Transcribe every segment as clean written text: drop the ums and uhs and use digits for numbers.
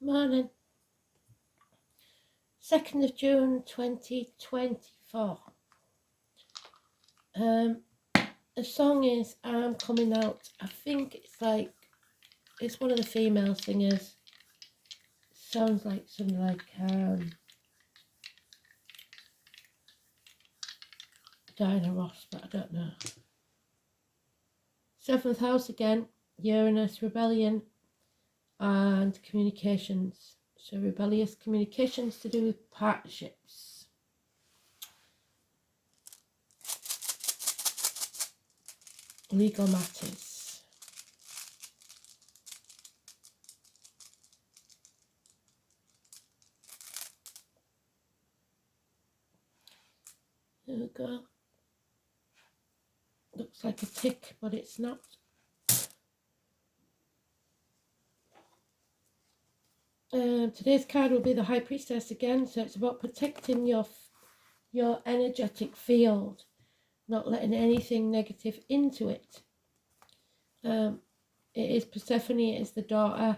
Morning. 2nd of June 2024. The song is I'm Coming Out. I think it's one of the female singers. Sounds like something like Diana Ross, but I don't know. 7th house again, Uranus, rebellion and communications. So rebellious communications to do with partnerships. Legal matters. There we go. Looks like a tick, but it's not. Today's card will be the High Priestess again, so it's about protecting your energetic field, not letting anything negative into it. It is Persephone, it is the daughter.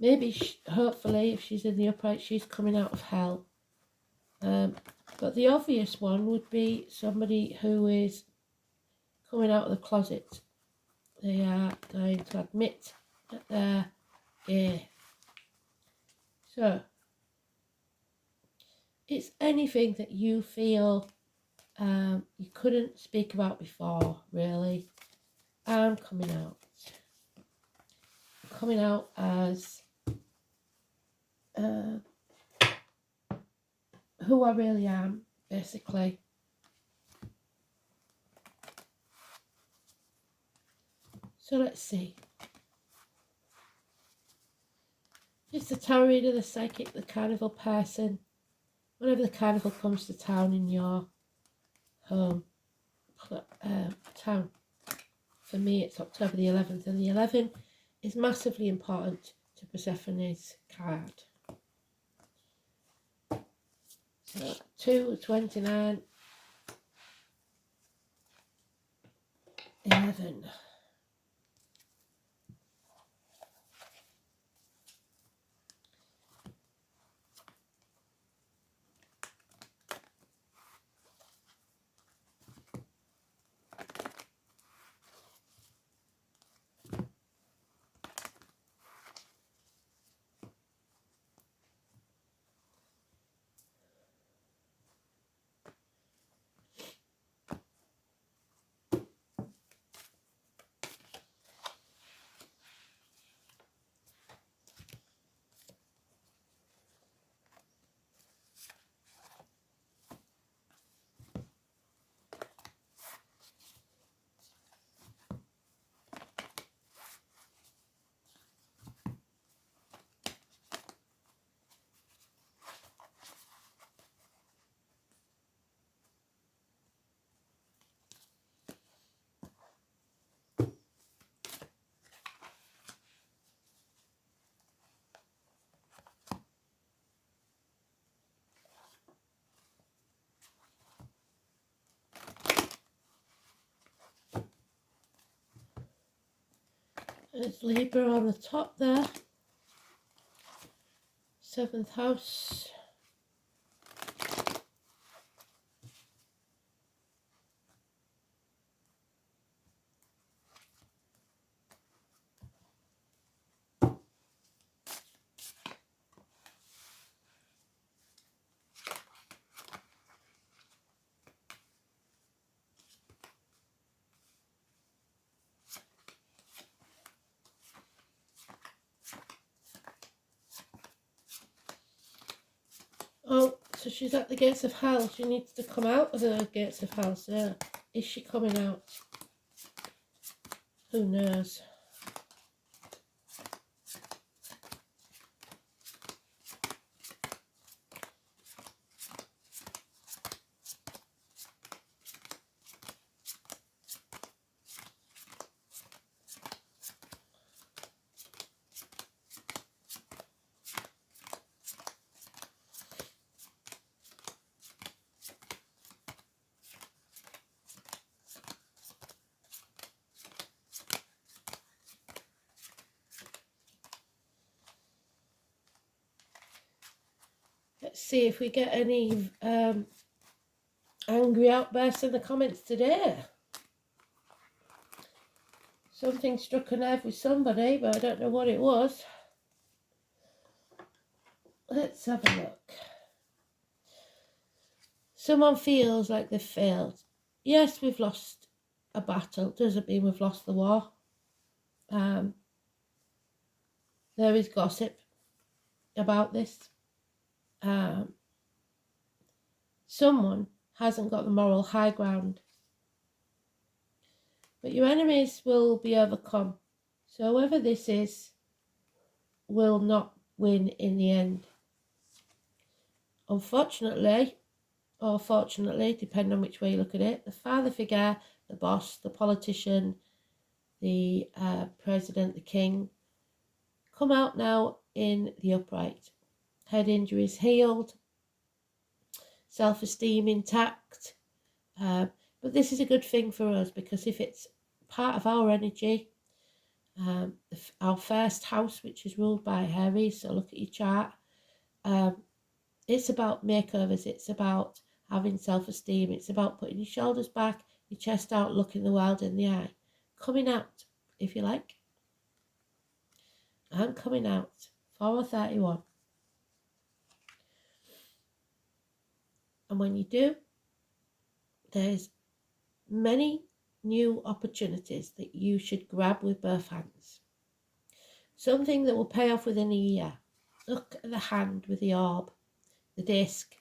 Maybe, hopefully, if she's in the upright, she's coming out of hell. But the obvious one would be somebody who is coming out of the closet. They are going to admit that they're gay. So, it's anything that you feel you couldn't speak about before, really. I'm coming out. I'm coming out as who I really am, basically. So let's see. It's the tarot reader, the psychic, the carnival person. Whenever the carnival comes to town in your home town. For me, it's October the 11th, and the 11 is massively important to Persephone's card. So 2, 29, 11. There's Libra on the top there. 7th house. Oh, so she's at the gates of hell. She needs to come out of the gates of hell. So is she coming out? Who knows? let's see if we get any angry outbursts in the comments today. Something struck a nerve with somebody, but I don't know what it was. Let's have a look. Someone feels like they've failed. Yes, we've lost a battle. Doesn't mean we've lost the war. There is gossip about this. Someone hasn't got the moral high ground. But your enemies will be overcome. So whoever this is will not win in the end. Unfortunately, or fortunately, depending on which way you look at it, the father figure, the boss, the politician, the president, the king, come out now in the upright. Head injuries healed, self-esteem intact. But this is a good thing for us, because if it's part of our energy, our first house, which is ruled by Aries, so look at your chart, it's about makeovers, it's about having self-esteem, it's about putting your shoulders back, your chest out, looking the world in the eye, coming out, if you like. I'm coming out, 4:31. And when you do, there's many new opportunities that you should grab with both hands. Something that will pay off within a year. Look at the hand with the orb, the disc.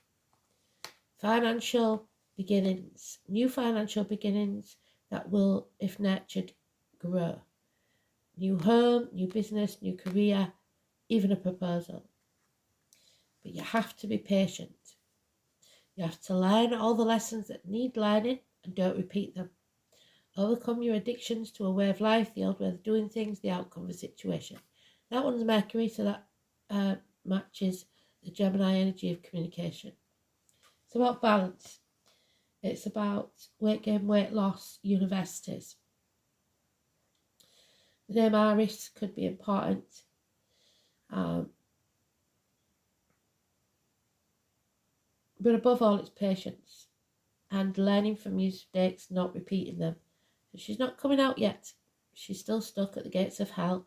Financial beginnings, new financial beginnings that will, if nurtured, grow. New home, new business, new career, even a proposal. But you have to be patient. You have to learn all the lessons that need learning and don't repeat them. Overcome your addictions to a way of life, the old way of doing things, the outcome of a situation. That one's Mercury, so that matches the Gemini energy of communication. It's about balance. It's about weight gain, weight loss, universities. The name Aries could be important. But above all, it's patience and learning from your mistakes, not repeating them. So she's not coming out yet. She's still stuck at the gates of hell,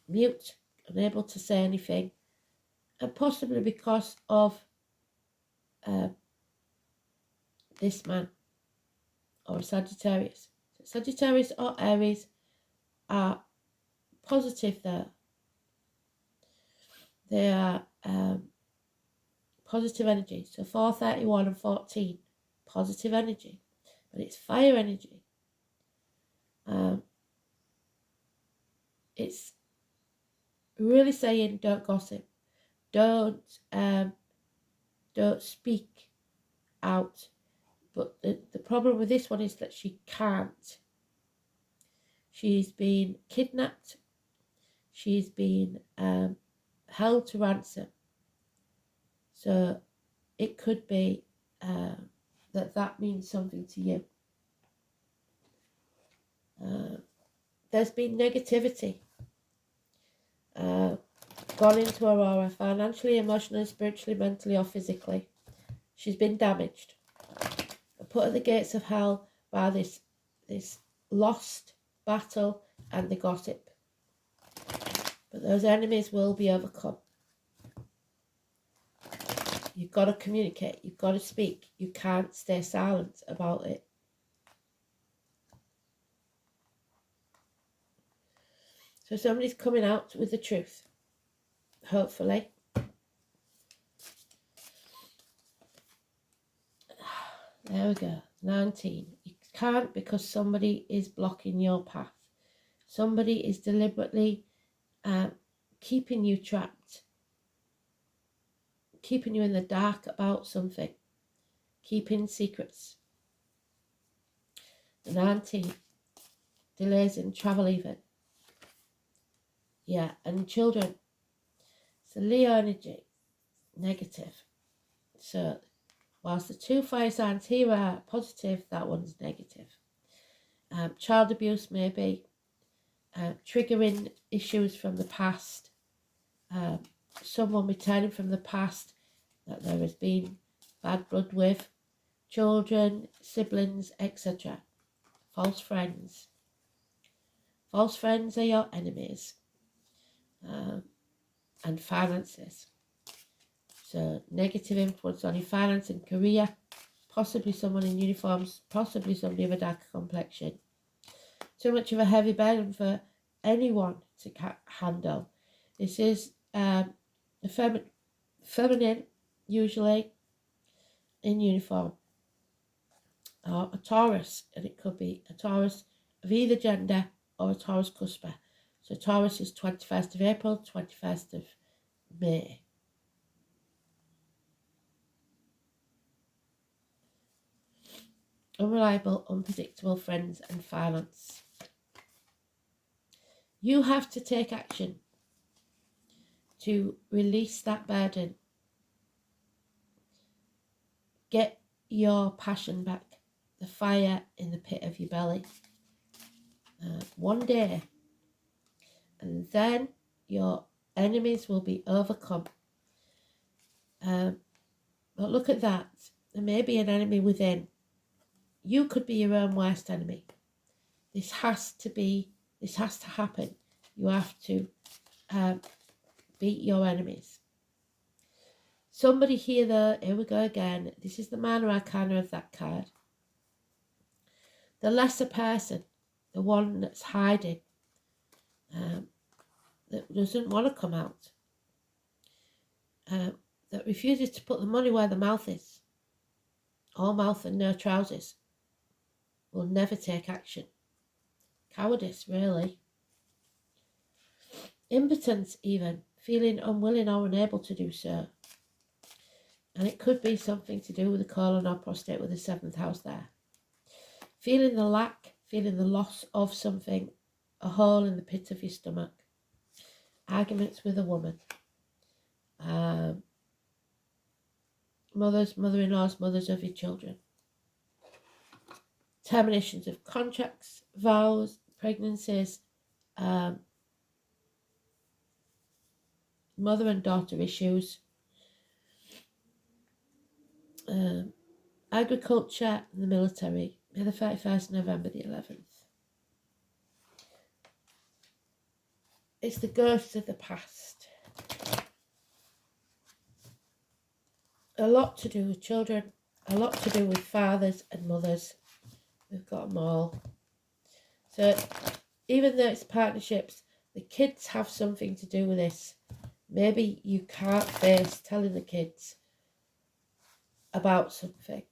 mute, unable to say anything, and possibly because of this man or a Sagittarius. So Sagittarius or Aries are positive there. They are positive energy. So 4:31 and 14, positive energy, but it's fire energy. It's really saying don't gossip, don't speak out. But the problem with this one is that she can't. She's been kidnapped. She's been held to ransom. So it could be that means something to you. There's been negativity gone into her aura, financially, emotionally, spiritually, mentally, or physically. She's been damaged, put at the gates of hell by this lost battle and the gossip. But those enemies will be overcome. You've got to communicate. You've got to speak. You can't stay silent about it. So somebody's coming out with the truth, hopefully. There we go, 19. You can't, because somebody is blocking your path. Somebody is deliberately keeping you trapped, keeping you in the dark about something, keeping secrets. The 19, delays in travel even. Yeah, and children. So Leo energy, negative. So whilst the two fire signs here are positive, that one's negative. Child abuse maybe, triggering issues from the past, someone returning from the past that there has been bad blood with, children, siblings, etc. False friends. False friends are your enemies. And finances. So negative influence on your finance and career. Possibly someone in uniforms, possibly somebody of a darker complexion. Too much of a heavy burden for anyone to handle. This is a feminine, usually in uniform, or a Taurus, and it could be a Taurus of either gender or a Taurus cusper. So Taurus is 21st of April, 21st of May. Unreliable, unpredictable friends and finance. You have to take action to release that burden. Get your passion back, the fire in the pit of your belly. One day, and then your enemies will be overcome. But look at that. There may be an enemy within. You could be your own worst enemy. This has to happen. You have to beat your enemies. Somebody here, though, here we go again. This is the minor arcana of that card. The lesser person, the one that's hiding, that doesn't want to come out, that refuses to put the money where the mouth is. All mouth and no trousers. Will never take action. Cowardice, really. Impotence, even. Feeling unwilling or unable to do so. And it could be something to do with the colon or prostate with the 7th house there. Feeling the lack, feeling the loss of something, a hole in the pit of your stomach. Arguments with a woman. Mothers, mother-in-laws, mothers of your children. Terminations of contracts, vows, pregnancies, mother and daughter issues, agriculture and the military. May the 31st, November the 11th. It's the ghosts of the past. A lot to do with children, a lot to do with fathers and mothers. We've got them all. So even though it's partnerships, the kids have something to do with this. Maybe you can't face telling the kids about something.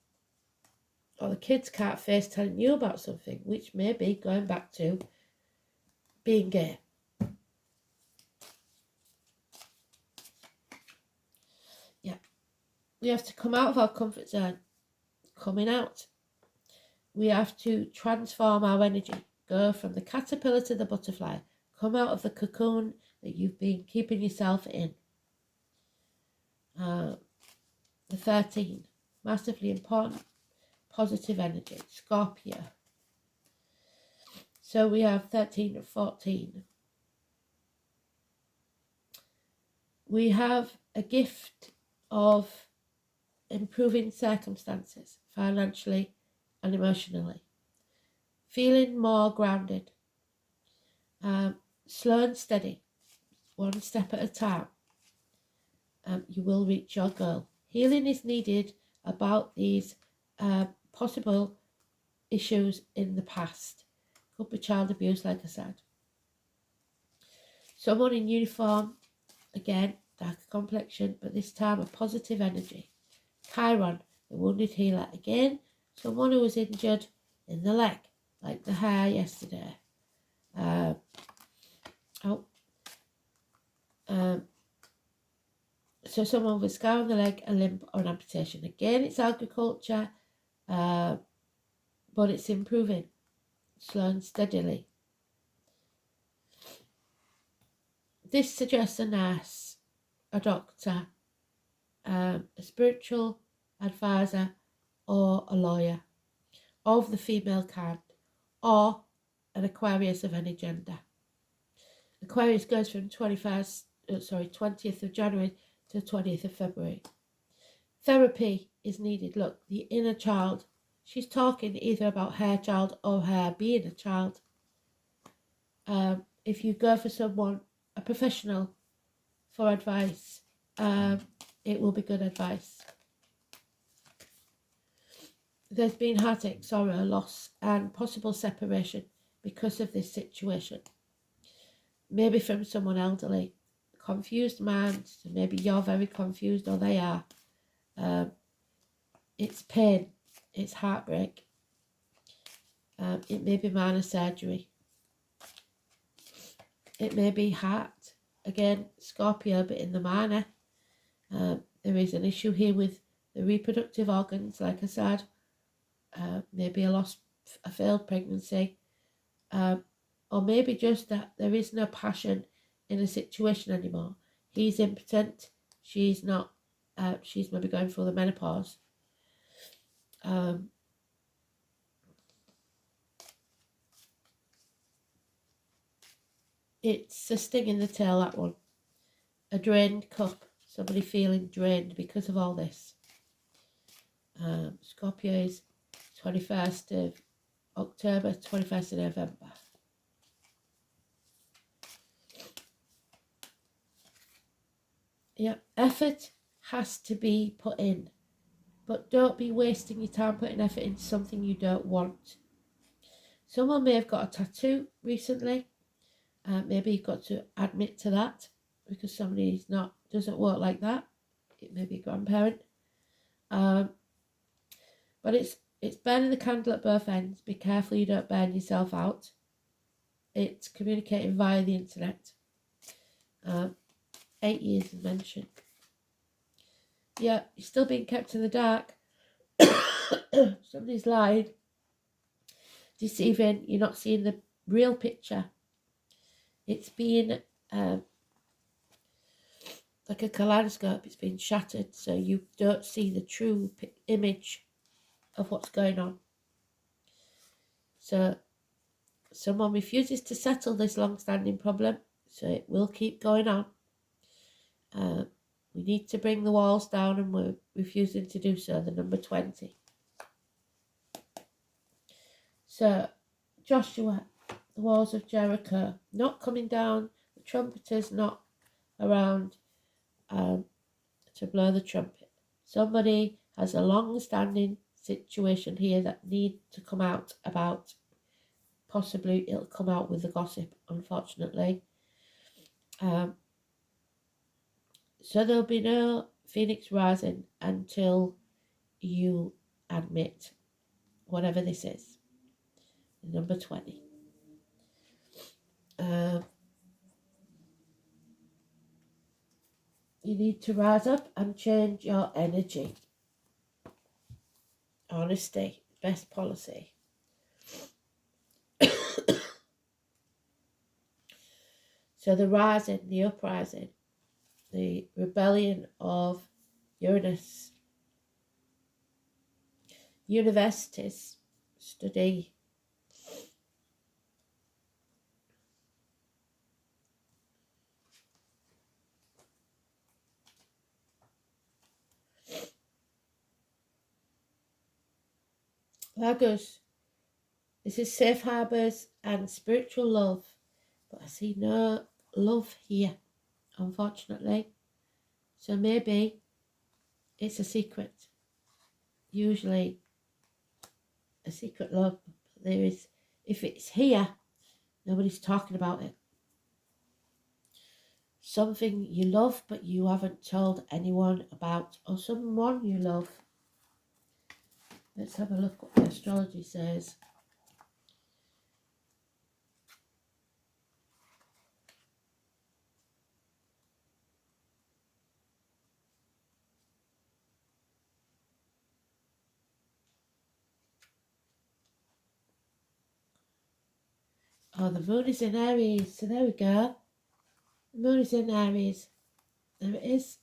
Or the kids can't face telling you about something, which may be going back to being gay. Yeah. We have to come out of our comfort zone. Coming out. We have to transform our energy. Go from the caterpillar to the butterfly. Come out of the cocoon that you've been keeping yourself in. The 13. Massively important. Positive energy. Scorpio. So we have 13 and 14. We have a gift of improving circumstances, financially and emotionally. Feeling more grounded. Slow and steady. One step at a time. You will reach your goal. Healing is needed about these possible issues in the past. Could be child abuse, like I said. Someone in uniform, again, darker complexion, but this time a positive energy. Chiron, the wounded healer. Again, someone who was injured in the leg, like the hair yesterday. So someone with a scar on the leg, a limp, or an amputation. Again, it's agriculture, but it's improving, slow and steadily. This suggests a nurse, a doctor, a spiritual advisor, or a lawyer of the female kind, or an Aquarius of any gender. Aquarius goes from 20th of January to 20th of February. Therapy is needed. Look, the inner child. She's talking either about her child or her being a child. If you go for someone, a professional, for advice, it will be good advice. There's been heartache, sorrow, loss, and possible separation because of this situation. Maybe from someone elderly. Confused minds, maybe you're very confused or they are. It's pain, it's heartbreak. It may be minor surgery. It may be heart. Again, Scorpio, but in the minor. There is an issue here with the reproductive organs, like I said. Maybe a failed pregnancy. Or maybe just that there is no passion in a situation anymore. He's impotent. She's not. She's maybe going through the menopause. It's a sting in the tail, that one. A drained cup. Somebody feeling drained because of all this. Scorpio is 21st of October, 21st of November. Yeah, effort has to be put in, but don't be wasting your time putting effort into something you don't want. Someone may have got a tattoo recently. Maybe you've got to admit to that because somebody's doesn't work like that. It may be a grandparent. But it's burning the candle at both ends. Be careful you don't burn yourself out. It's communicating via the internet. 8 years is mentioned. Yeah, you're still being kept in the dark. Somebody's lied, deceiving. You're not seeing the real picture. It's being like a kaleidoscope. It's been shattered, so you don't see the true image of what's going on. So someone refuses to settle this long-standing problem, so it will keep going on. We need to bring the walls down, and we're refusing to do so, the number 20. So, Joshua, the walls of Jericho, not coming down, the trumpeters not around to blow the trumpet. Somebody has a long-standing situation here that need to come out about. Possibly it'll come out with the gossip, unfortunately. So there'll be no Phoenix rising until you admit whatever this is. Number 20. You need to rise up and change your energy. Honesty, best policy. So the rising, the uprising, the rebellion of Uranus. Universities study Lagos. This is safe harbours and spiritual love, but I see no love here, unfortunately. So maybe it's a secret. Usually a secret love. There is, if it's here, nobody's talking about it. Something you love but you haven't told anyone about, or someone you love. Let's have a look what the astrology says. Oh, the moon is in Aries, so there we go. The moon is in Aries. There it is.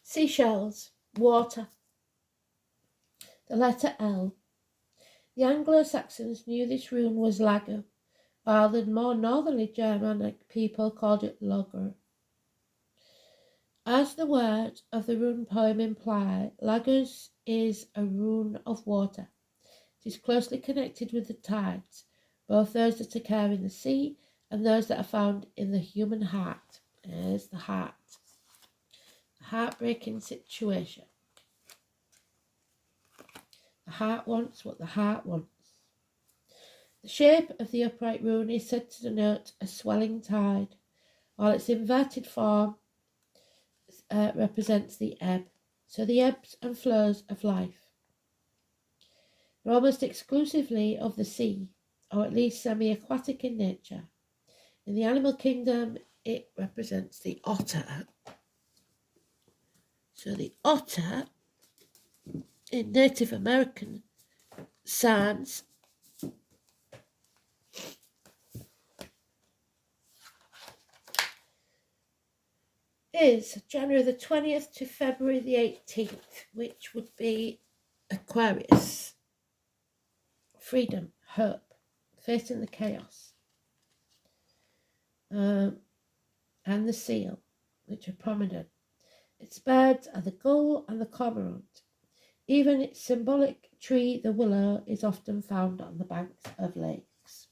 Seashells, water. The letter L. The Anglo-Saxons knew this rune was Lager, while the more northerly Germanic people called it Logr. As the words of the rune poem imply, Lagers is a rune of water. It is closely connected with the tides, both those that occur in the sea and those that are found in the human heart. There's the heart. A heartbreaking situation. The heart wants what the heart wants. The shape of the upright rune is said to denote a swelling tide, while its inverted form represents the ebb. So the ebbs and flows of life. They're almost exclusively of the sea, or at least semi-aquatic in nature. In the animal kingdom, it represents the otter. So the otter, in Native American signs, is January the 20th to February the 18th, which would be Aquarius. Freedom, hope, facing the chaos. And the seal, which are prominent. Its birds are the gull and the cormorant. Even its symbolic tree, the willow, is often found on the banks of lakes.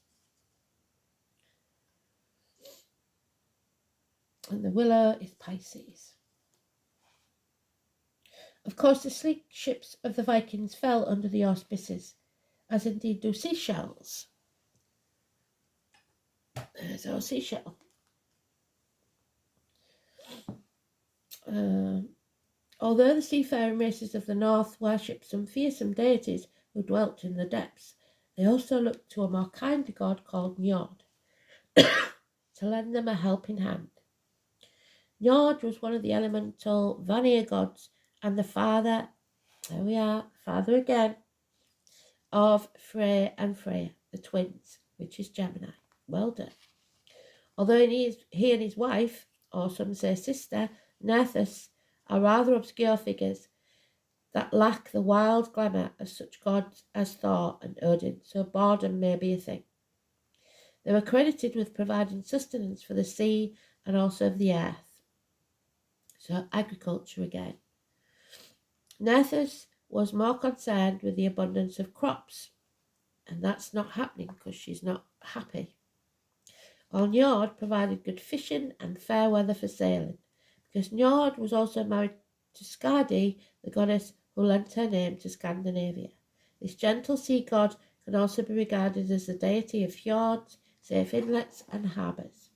And the willow is Pisces. Of course, the sleek ships of the Vikings fell under the auspices, as indeed do seashells. There's our seashell. Although the seafaring races of the north worshipped some fearsome deities who dwelt in the depths, they also looked to a more kindly god called Njord to lend them a helping hand. Njord was one of the elemental Vanir gods and the father, there we are, father again, of Frey and Freya, the twins, which is Gemini. Well done. Although he and his wife, or some say sister, Nerthus, are rather obscure figures that lack the wild glamour of such gods as Thor and Odin, so boredom may be a thing. They were credited with providing sustenance for the sea and also of the earth. So agriculture again. Nerthus was more concerned with the abundance of crops, and that's not happening because she's not happy. While Njord provided good fishing and fair weather for sailing, because Njord was also married to Skadi, the goddess who lent her name to Scandinavia. This gentle sea god can also be regarded as the deity of fjords, safe inlets and harbours.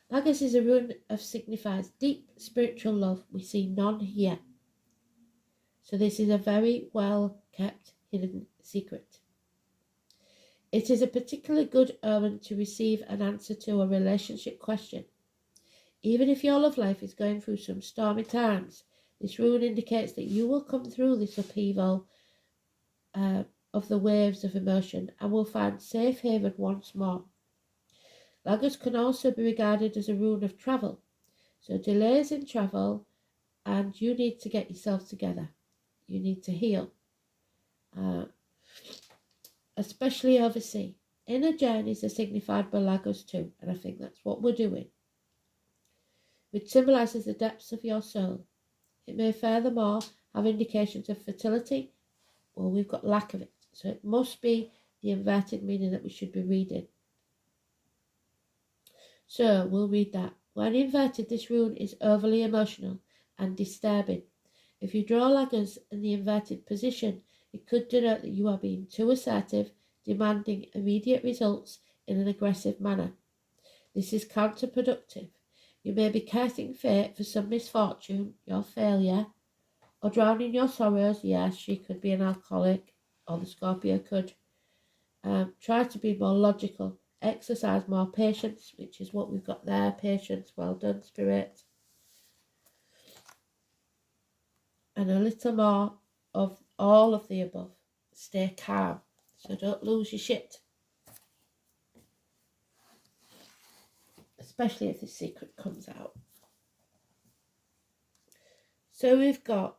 Lagos is a rune of signifies deep spiritual love. We see none here. So this is a very well kept hidden secret. It is a particularly good omen to receive an answer to a relationship question. Even if your love life is going through some stormy times, this rune indicates that you will come through this upheaval of the waves of emotion and will find safe haven once more. Lagos can also be regarded as a rune of travel. So delays in travel, and you need to get yourself together. You need to heal. Especially overseas. Inner journeys are signified by Lagos too, and I think that's what we're doing, which symbolises the depths of your soul. It may furthermore have indications of fertility, well, we've got lack of it, so it must be the inverted meaning that we should be reading. So we'll read that. When inverted, this rune is overly emotional and disturbing. If you draw Lagos in the inverted position, it could denote that you are being too assertive, demanding immediate results in an aggressive manner. This is counterproductive. You may be cursing fate for some misfortune, your failure, or drowning your sorrows. Yes, she could be an alcoholic, or the Scorpio could. Try to be more logical. Exercise more patience, which is what we've got there. Patience, well done, Spirit. And a little more of all of the above. Stay calm, so don't lose your shit. Especially if the secret comes out. So we've got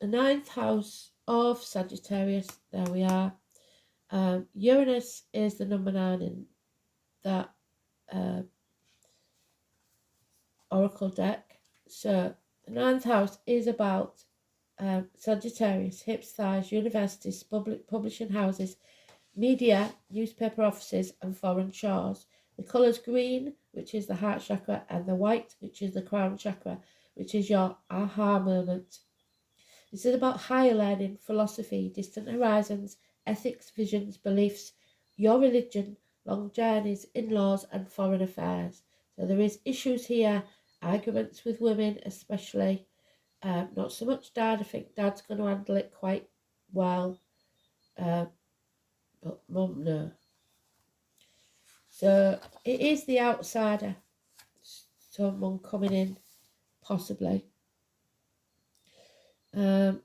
the 9th house of Sagittarius, there we are. Uranus is the number 9 in that oracle deck. So the 9th house is about Sagittarius, hips, thighs, universities, publishing houses, media, newspaper offices and foreign shores. The colours green, which is the heart chakra, and the white, which is the crown chakra, which is your aha moment. This is about higher learning, philosophy, distant horizons, ethics, visions, beliefs, your religion, long journeys, in-laws and foreign affairs. So there is issues here, arguments with women especially. Not so much dad. I think dad's going to handle it quite well. But mum, no. So it is the outsider. Someone coming in, possibly. So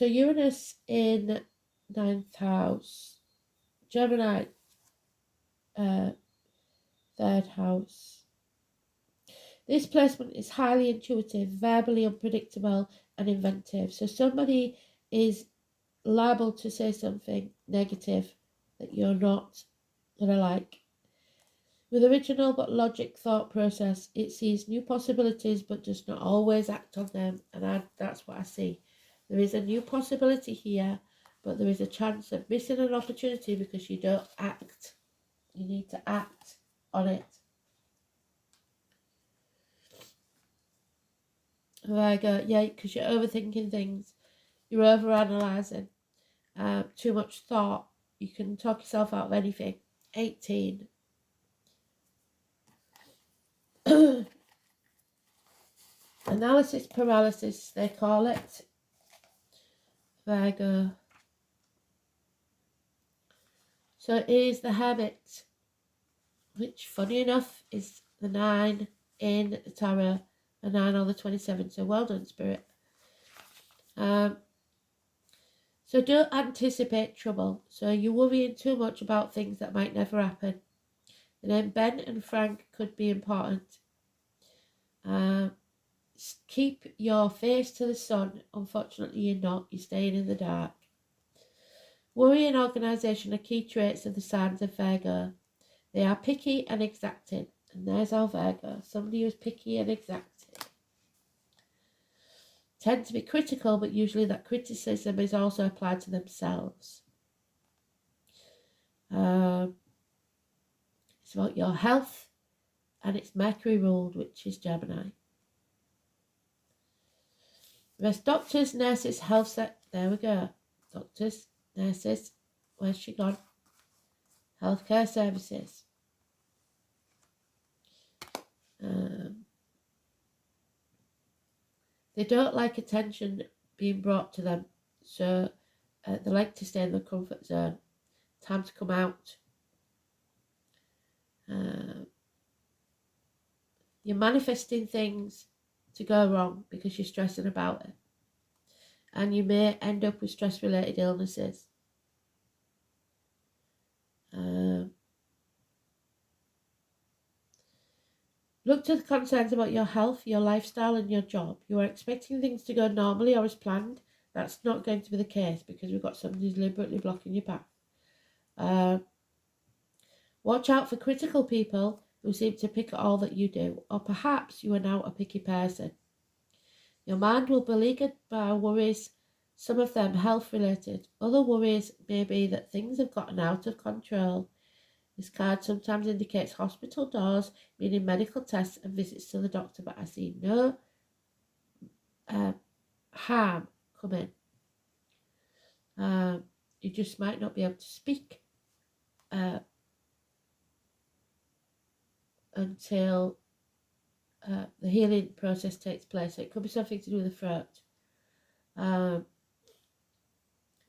Uranus in 9th house. Gemini, 3rd house. This placement is highly intuitive, verbally unpredictable and inventive. So somebody is liable to say something negative that you're not going to like. With original but logic thought process, it sees new possibilities but does not always act on them. And that's what I see. There is a new possibility here, but there is a chance of missing an opportunity because you don't act. You need to act on it. Virgo, yeah, because you're overthinking things. You're overanalyzing. Too much thought. You can talk yourself out of anything. 18. Analysis paralysis, they call it. Virgo. So it is the habit, which funny enough is the 9 in the tarot, the 9 on the 27th. So well done, Spirit. So don't anticipate trouble. So you're worrying too much about things that might never happen. The name Ben and Frank could be important. Keep your face to the sun. Unfortunately, you're not. You're staying in the dark. Worry and organisation are key traits of the signs of Virgo. They are picky and exacting. And there's our Virgo. Somebody who's picky and exacting. Tend to be critical, but usually that criticism is also applied to themselves. It's about your health, and it's Mercury ruled, which is Gemini. There's doctors, nurses, health set. There we go. Doctors, nurses. Where's she gone? Healthcare services. They don't like attention being brought to them, so they like to stay in the comfort zone. Time to come out. You're manifesting things to go wrong because you're stressing about it. And you may end up with stress-related illnesses. Look to the concerns about your health, your lifestyle and your job. You are expecting things to go normally or as planned. That's not going to be the case because we've got somebody deliberately blocking your path. Watch out for critical people who seem to pick at all that you do, or perhaps you are now a picky person. Your mind will be beleaguered by worries, some of them health-related. Other worries may be that things have gotten out of control. This card sometimes indicates hospital doors, meaning medical tests and visits to the doctor, but I see no harm coming. You just might not be able to speak until the healing process takes place. So it could be something to do with the throat.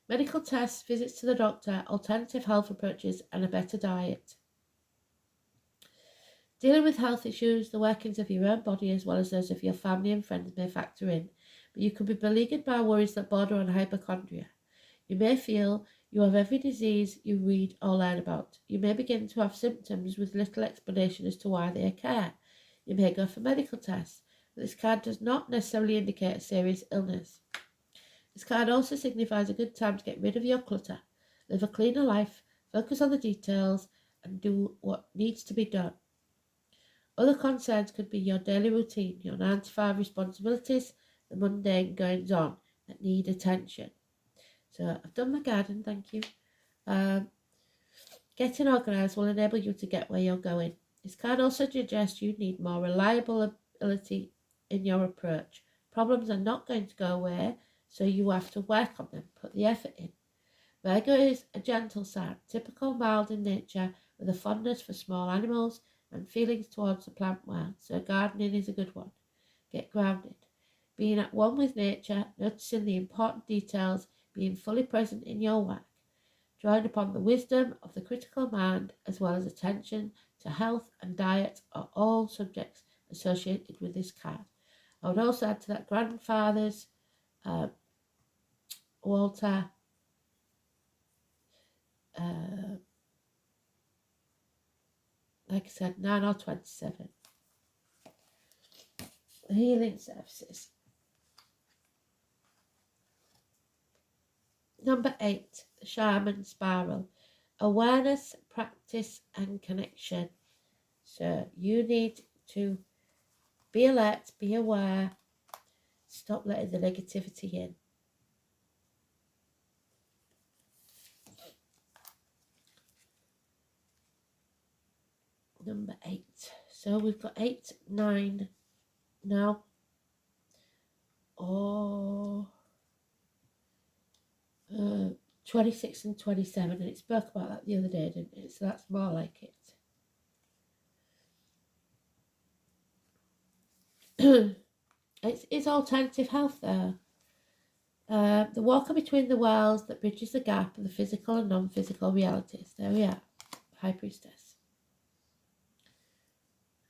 Medical tests, visits to the doctor, alternative health approaches and a better diet. Dealing with health issues, the workings of your own body as well as those of your family and friends may factor in, but you could be beleaguered by worries that border on hypochondria. You may feel you have every disease you read or learn about. You may begin to have symptoms with little explanation as to why they occur. You may go for medical tests, but this card does not necessarily indicate a serious illness. This card also signifies a good time to get rid of your clutter, live a cleaner life, focus on the details, and do what needs to be done. Other concerns could be your daily routine, your 9 to 5 responsibilities, the mundane goings on that need attention. So I've done my garden, thank you. Getting organised will enable you to get where you're going. This card also suggests you need more reliability in your approach. Problems are not going to go away, so you have to work on them, put the effort in. Virgo is a gentle sign, typical, mild in nature, with a fondness for small animals and feelings towards the plant world, so gardening is a good one. Get grounded. Being at one with nature, noticing the important details, being fully present in your work. Drawing upon the wisdom of the critical mind, as well as attention to health and diet, are all subjects associated with this card. I would also add to that grandfathers, Walter, like I said, 9 or 27. Healing services. Number 8, the Shaman Spiral. Awareness, practice, and connection. So you need to be alert, be aware, stop letting the negativity in. Number 8. So we've got 8, 9 now. 26 and 27, and it spoke about that the other day, didn't it? So that's more like it. It's alternative health there. The walker between the worlds that bridges the gap of the physical and non-physical realities. There we are. High Priestess.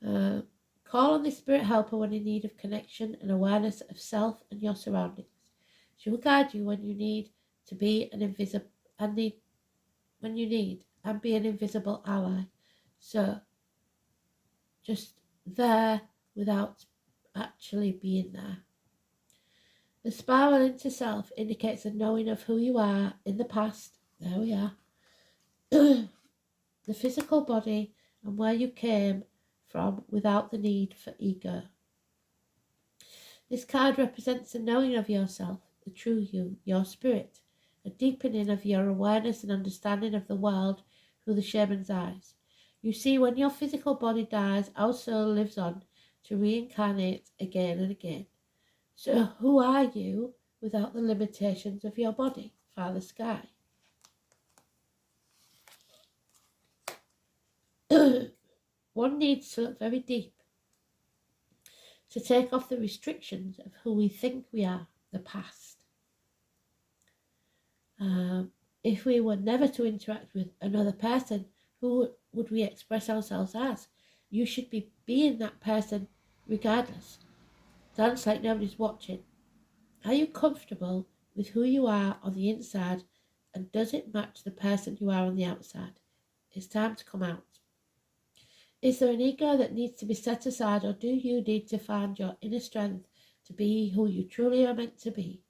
Call on the Spirit Helper when in need of connection and awareness of self and your surroundings. She will guide you when you need to be an invisible and be an invisible ally. So just there without actually being there. The spiral into self indicates a knowing of who you are in the past. There we are. The physical body and where you came from without the need for ego. This card represents a knowing of yourself, the true you, your spirit, a deepening of your awareness and understanding of the world through the shaman's eyes. You see, when your physical body dies, our soul lives on to reincarnate again and again. So who are you without the limitations of your body, Father Sky? One needs to look very deep to take off the restrictions of who we think we are, the past. If we were never to interact with another person, who would we express ourselves as? You should be being that person regardless. Dance like nobody's watching. Are you comfortable with who you are on the inside, and does it match the person you are on the outside? It's time to come out. Is there an ego that needs to be set aside, or do you need to find your inner strength to be who you truly are meant to be?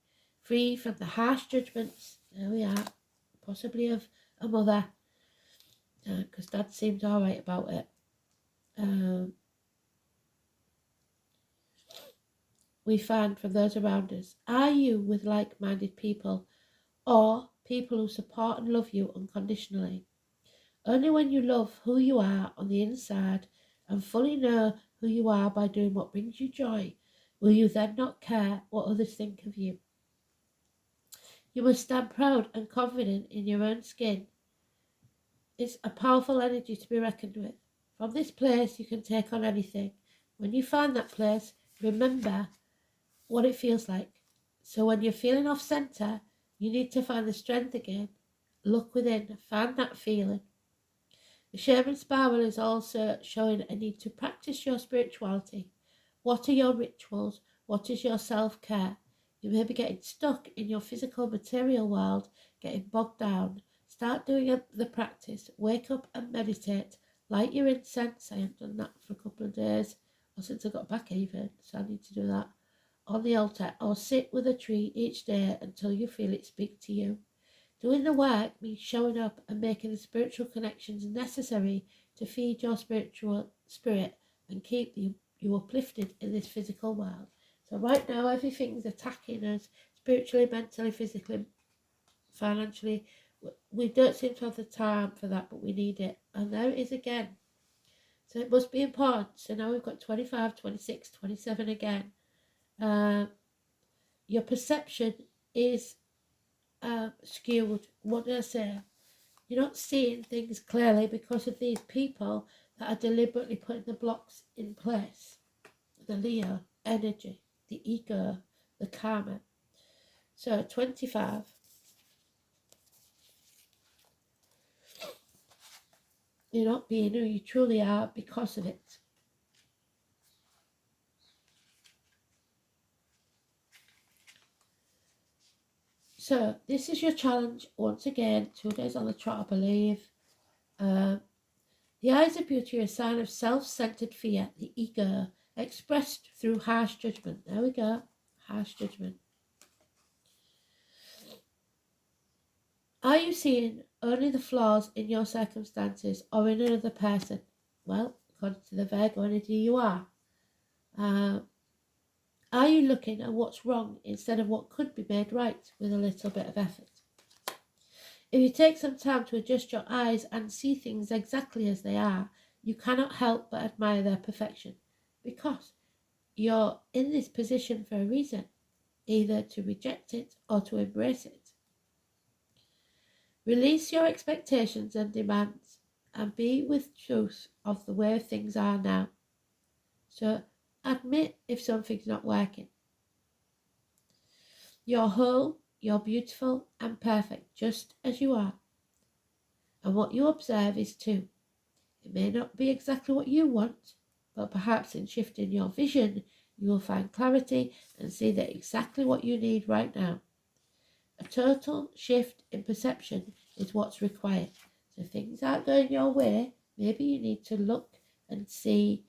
Free from the harsh judgments, there we are, possibly of a mother, because Dad seemed all right about it. We find from those around us. Are you with like-minded people, or people who support and love you unconditionally? Only when you love who you are on the inside and fully know who you are by doing what brings you joy, will you then not care what others think of you. You must stand proud and confident in your own skin. It's a powerful energy to be reckoned with. From this place you can take on anything. When you find that place, remember what it feels like. So when you're feeling off centre, you need to find the strength again. Look within, find that feeling. The shaman spiral is also showing a need to practice your spirituality. What are your rituals? What is your self-care? You may be getting stuck in your physical material world, getting bogged down. Start doing the practice. Wake up and meditate. Light your incense. I haven't done that for a couple of days, or since I got back even, so I need to do that. on the altar or sit with a tree each day until you feel it speak to you. Doing the work means showing up and making the spiritual connections necessary to feed your spiritual spirit and keep you uplifted in this physical world. So right now everything's attacking us spiritually, mentally, physically, financially. We don't seem to have the time for that, but we need it. And there it is again. So it must be important. So now we've got 25, 26, 27 again. Your perception is skewed. What did I say? You're not seeing things clearly because of these people that are deliberately putting the blocks in place. The Leo energy, the ego, the karma. So 25. You're not being who you truly are because of it. So this is your challenge once again. 2 days on the trot, I believe. The eyes of beauty are a sign of self-centered fear, the ego, expressed through harsh judgment. There we go, harsh judgment. Are you seeing only the flaws in your circumstances or in another person? Well, according to the Virgo energy, you are. Are you looking at what's wrong instead of what could be made right with a little bit of effort? If you take some time to adjust your eyes and see things exactly as they are, you cannot help but admire their perfection, because you're in this position for a reason, either to reject it or to embrace it. Release your expectations and demands and be with truth of the way things are now. So admit if something's not working. You're whole, you're beautiful and perfect just as you are. And what you observe is too. It may not be exactly what you want, but perhaps in shifting your vision, you will find clarity and see that exactly what you need right now. A total shift in perception is what's required. So if things aren't going your way, maybe you need to look and see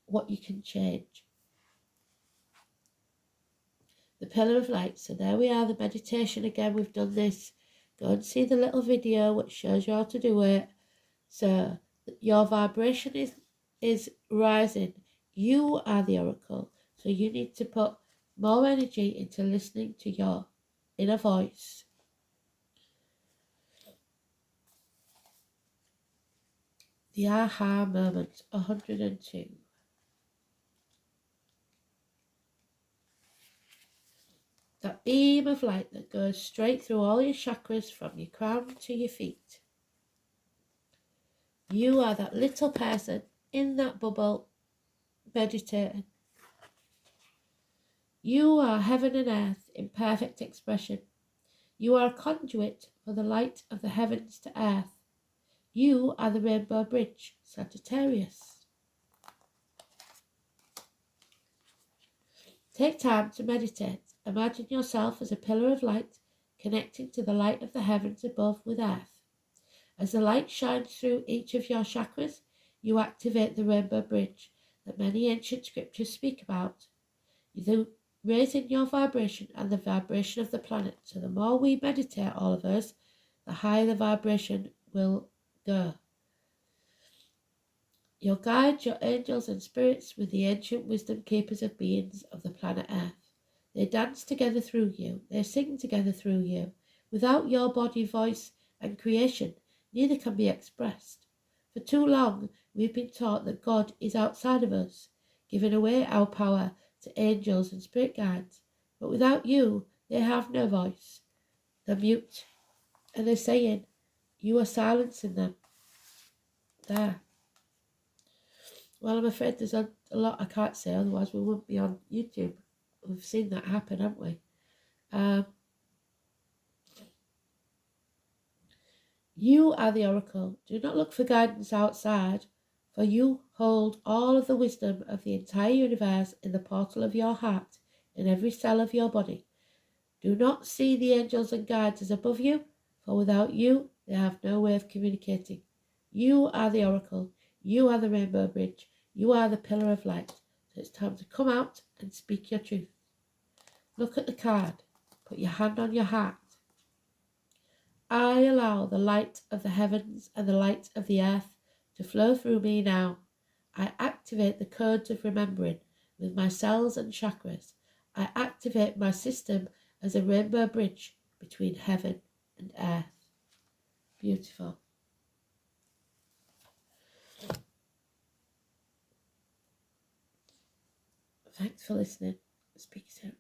what you can change. The pillar of light. So there we are, the meditation again. We've done this. Go and see the little video which shows you how to do it. So your vibration is rising. You are the oracle. So you need to put more energy into listening to your inner voice. The aha moment, 102. That beam of light that goes straight through all your chakras from your crown to your feet. You are that little person in that bubble meditating. You are heaven and earth in perfect expression. You are a conduit for the light of the heavens to earth. You are the rainbow bridge, Sagittarius. Take time to meditate. Imagine yourself as a pillar of light connecting to the light of the heavens above with earth. As the light shines through each of your chakras, you activate the rainbow bridge that many ancient scriptures speak about. You raising your vibration and the vibration of the planet. So the more we meditate, all of us, the higher the vibration will go. Your guides, your angels and spirits with the ancient wisdom keepers of beings of the planet Earth. They dance together through you. They sing together through you. Without your body, voice and creation, neither can be expressed. For too long, we've been taught that God is outside of us, giving away our power to angels and spirit guides. But without you, they have no voice. They're mute. And they're saying, you are silencing them. There. Well, I'm afraid there's a lot I can't say, otherwise we wouldn't be on YouTube. We've seen that happen, haven't we? You are the oracle. Do not look for guidance outside, for you hold all of the wisdom of the entire universe in the portal of your heart, in every cell of your body. Do not see the angels and guides as above you, for without you, they have no way of communicating. You are the oracle. You are the rainbow bridge. You are the pillar of light. So it's time to come out and speak your truth. Look at the card. Put your hand on your heart. I allow the light of the heavens and the light of the earth to flow through me now. I activate the codes of remembering with my cells and chakras. I activate my system as a rainbow bridge between heaven and earth. Beautiful. Thanks for listening. Speak soon.